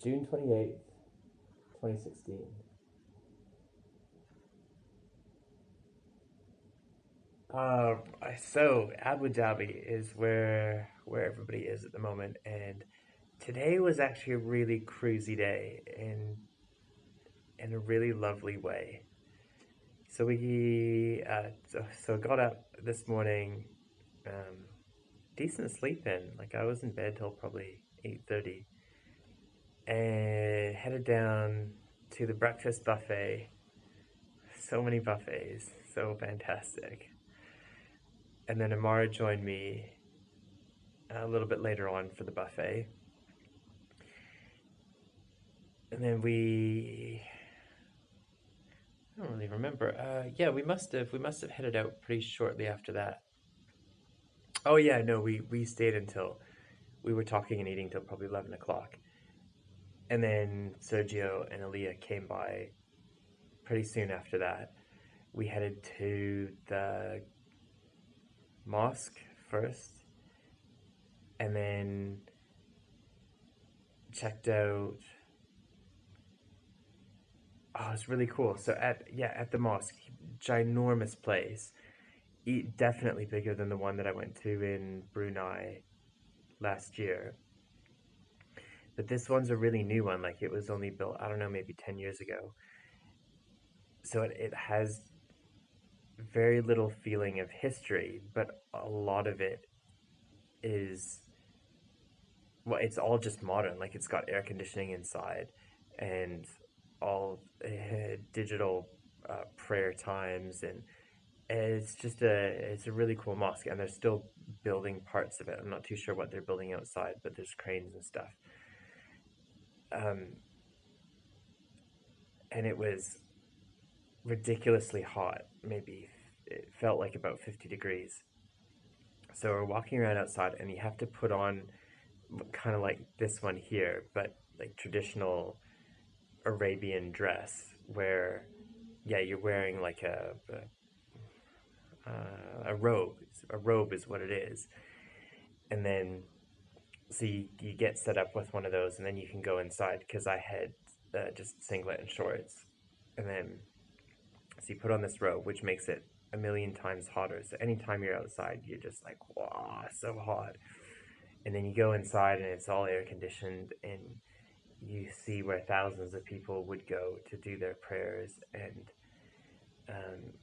June 28th, 2016. Uh, so Abu Dhabi is where everybody is at the moment, and today was actually a really cruisy day in a really lovely way. So got up this morning, um, decent sleep in. Like I was in bed till probably 8:30, and headed down to the breakfast buffet. So many buffets, so fantastic. And then Amara joined me a little bit later on for the buffet. And then I don't really remember. Yeah, we must have headed out pretty shortly after that. Oh yeah, no, we stayed until we were talking and eating till probably 11 o'clock. And then Sergio and Aaliyah came by pretty soon after that. We headed to the mosque first, and then checked out. Oh, it's really cool. So at the mosque, ginormous place. Definitely bigger than the one that I went to in Brunei last year. But this one's a really new one. Like it was only built, I don't know, maybe 10 years ago. So it has very little feeling of history, but a lot of it is, well, it's all just modern. Like it's got air conditioning inside and all digital prayer times, and it's a really cool mosque, and they're still building parts of it. I'm not too sure what they're building outside, but there's cranes and stuff. Um, and it was ridiculously hot. Maybe it felt like about 50 degrees. So we're walking around outside, and you have to put on kind of like this one here, but like traditional Arabian dress, where yeah, you're wearing like a robe. A robe is what it is, and then so you get set up with one of those, and then you can go inside because I had just singlet and shorts, and then so you put on this robe, which makes it a million times hotter. So anytime you're outside, you're just like, wow, so hot. And then you go inside, and it's all air conditioned, and you see where thousands of people would go to do their prayers. And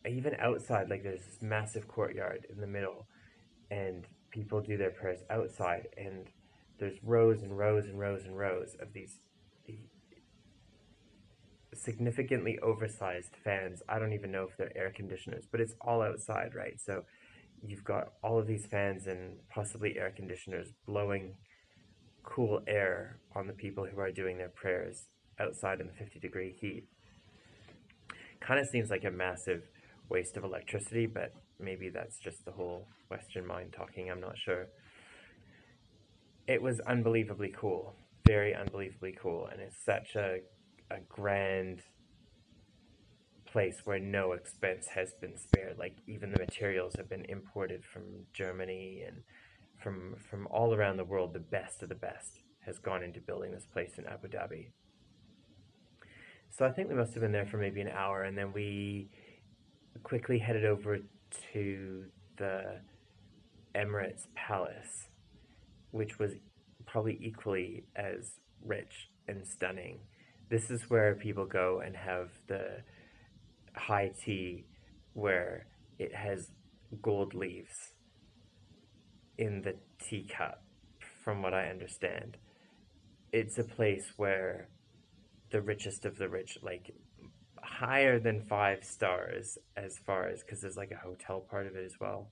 even outside, like there's this massive courtyard in the middle, and people do their prayers outside, and there's rows and rows and rows and rows of these significantly oversized fans. I don't even know if they're air conditioners, but it's all outside, right? So you've got all of these fans and possibly air conditioners blowing cool air on the people who are doing their prayers outside in the 50-degree heat. Kind of seems like a massive waste of electricity, but maybe that's just the whole Western mind talking. I'm not sure. It was unbelievably cool, very unbelievably cool, and it's such a grand place where no expense has been spared. Like even the materials have been imported from Germany and from all around the world. The best of the best has gone into building this place in Abu Dhabi. So I think we must have been there for maybe an hour, and then we quickly headed over to the Emirates Palace, which was probably equally as rich and stunning. This is where people go and have the high tea, where it has gold leaves in the teacup, from what I understand. It's a place where the richest of the rich, like higher than 5 stars, as far as, because there's like a hotel part of it as well.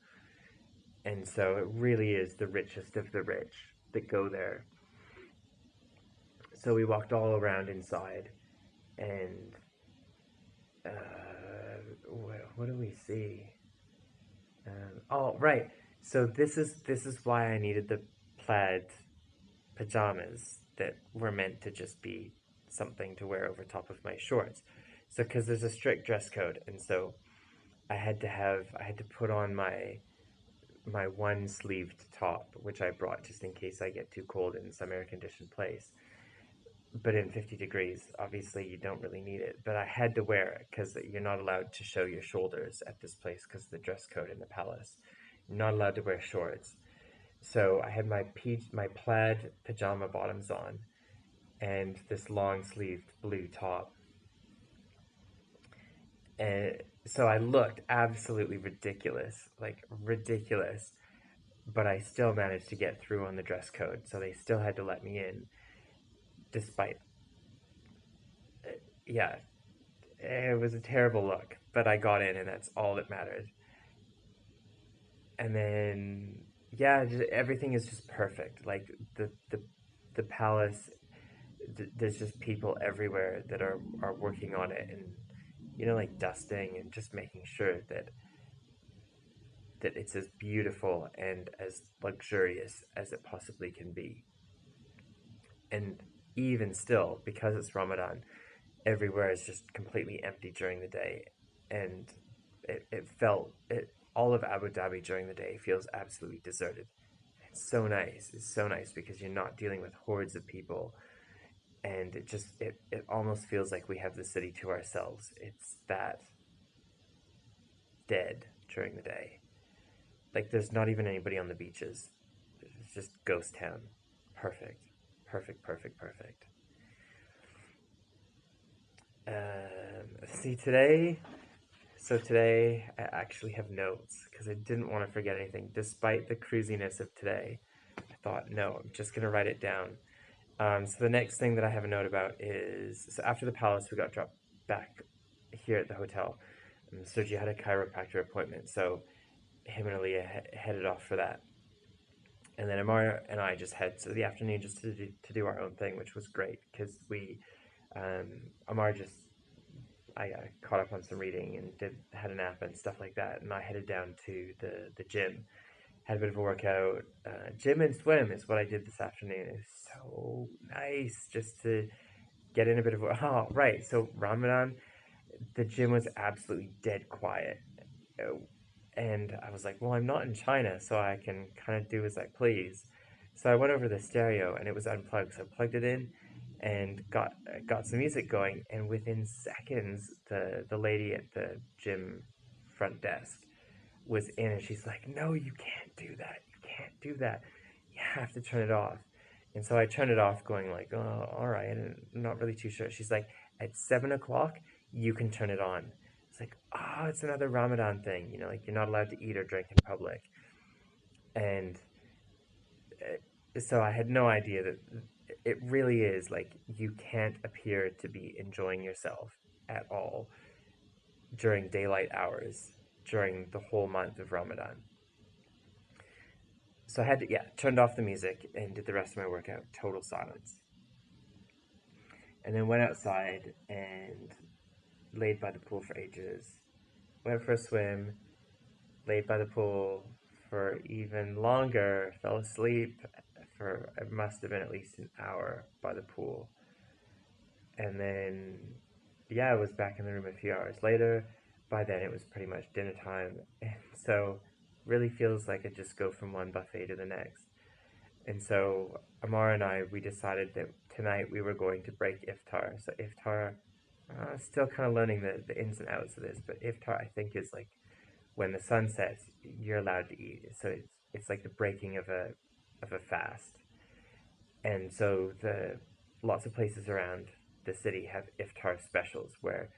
And so it really is the richest of the rich that go there. So we walked all around inside, and what do we see? Oh, right. So this is why I needed the plaid pajamas that were meant to just be something to wear over top of my shorts. So because there's a strict dress code, and so I had to put on my one sleeved top, which I brought just in case I get too cold in some air conditioned place. but in 50 degrees, obviously you don't really need it. But I had to wear it because you're not allowed to show your shoulders at this place because of the dress code in the palace. You're not allowed to wear shorts. So I had my plaid pajama bottoms on and this long sleeved blue top. And so I looked absolutely ridiculous, like ridiculous, but I still managed to get through on the dress code. So they still had to let me in despite, yeah, it was a terrible look, but I got in and that's all that mattered. And then, yeah, everything is just perfect. Like the palace, there's just people everywhere that are working on it and like dusting and just making sure that it's as beautiful and as luxurious as it possibly can be. And even still, because it's Ramadan, everywhere is just completely empty during the day. And it felt it all of Abu Dhabi during the day feels absolutely deserted. It's so nice. It's so nice because you're not dealing with hordes of people, and it almost feels like we have the city to ourselves. It's that dead during the day. Like there's not even anybody on the beaches. It's just ghost town. Perfect. Perfect, perfect, perfect. See today. So today I actually have notes because I didn't want to forget anything. Despite the cruisiness of today, I thought, no, I'm just gonna write it down. So the next thing that I have a note about is so after the palace, we got dropped back here at the hotel. Sergio had a chiropractor appointment, so him and Aaliyah headed off for that. And then Amara and I just had so the afternoon just to do our own thing, which was great because Amara just I caught up on some reading and had a nap and stuff like that, and I headed down to the gym, had a bit of a workout. Gym and swim is what I did this afternoon. It was so nice just to get in a bit of oh right. So Ramadan, the gym was absolutely dead quiet. Uh, And I was like, well, I'm not in China, so I can kind of do as I please. So I went over the stereo and it was unplugged. So I plugged it in and got some music going. And within seconds, the lady at the gym front desk was in, and she's like, "No, you can't do that. You can't do that. You have to turn it off." And so I turned it off, going like, "Oh, all right." And I'm not really too sure. She's like, "At 7 o'clock, you can turn it on." It's like, oh, it's another Ramadan thing, like you're not allowed to eat or drink in public. And so I had no idea that it really is like you can't appear to be enjoying yourself at all during daylight hours during the whole month of Ramadan. So I had to, yeah, turned off the music and did the rest of my workout, total silence. And then went outside and laid by the pool for ages. Went for a swim, laid by the pool for even longer, fell asleep for it must have been at least an hour by the pool. And then, yeah, I was back in the room a few hours later. By then, it was pretty much dinner time. And so, really feels like I just go from one buffet to the next. And so, Amar and I, we decided that tonight we were going to break iftar. So, iftar, still kind of learning the ins and outs of this, but iftar, I think, is like when the sun sets, you're allowed to eat. So it's like the breaking of a fast. And so the lots of places around the city have iftar specials where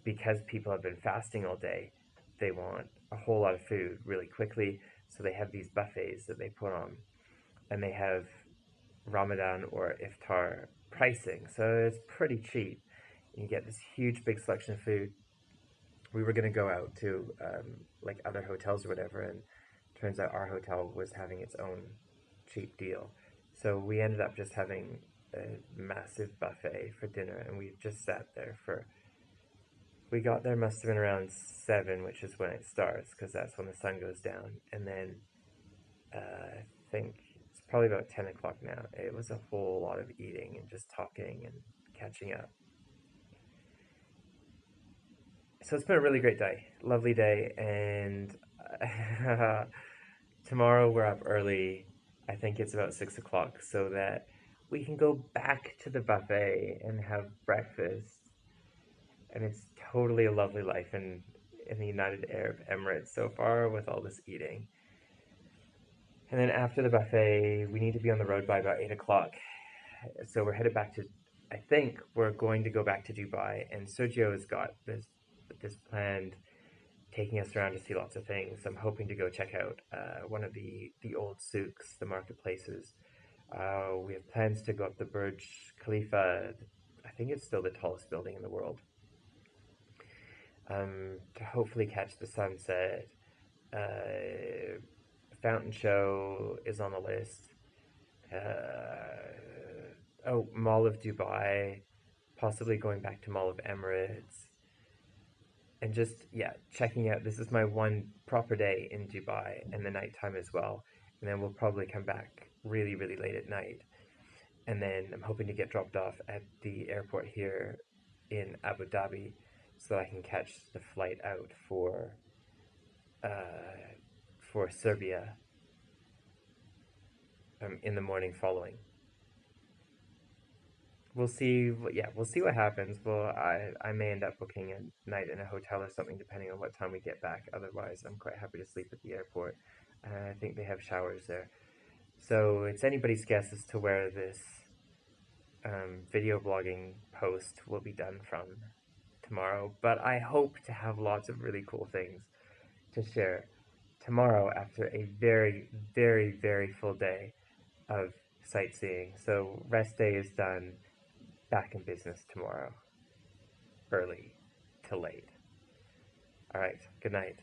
because people have been fasting all day, they want a whole lot of food really quickly. So they have these buffets that they put on, and they have Ramadan or iftar pricing. So it's pretty cheap. You get this huge big selection of food. We were going to go out to like other hotels or whatever, and turns out our hotel was having its own cheap deal. So we ended up just having a massive buffet for dinner, and we just sat there for. We got there must have been around 7, which is when it starts, because that's when the sun goes down, and then I think it's probably about 10 o'clock now. It was a whole lot of eating and just talking and catching up. So it's been a really great day, lovely day, and tomorrow we're up early. I think it's about 6 o'clock, so that we can go back to the buffet and have breakfast, and it's totally a lovely life in the United Arab Emirates so far with all this eating. And then after the buffet, we need to be on the road by about 8 o'clock. So we're headed back to. I think we're going to go back to Dubai, and Sergio has got this planned, taking us around to see lots of things. I'm hoping to go check out one of the old souks, the marketplaces. We have plans to go up the Burj Khalifa. I think it's still the tallest building in the world. To hopefully catch the sunset. Fountain show is on the list. Mall of Dubai, possibly going back to Mall of Emirates, and just, yeah, checking out. This is my one proper day in Dubai, and the nighttime as well. And then we'll probably come back really, really late at night. And then I'm hoping to get dropped off at the airport here in Abu Dhabi so that I can catch the flight out for Serbia in the morning following. We'll see. Yeah, we'll see what happens. Well, I may end up booking a night in a hotel or something, depending on what time we get back. Otherwise, I'm quite happy to sleep at the airport. I think they have showers there. So it's anybody's guess as to where this video blogging post will be done from tomorrow. But I hope to have lots of really cool things to share tomorrow after a very, very, very full day of sightseeing. So rest day is done. Back in business tomorrow, early to late. All right, good night.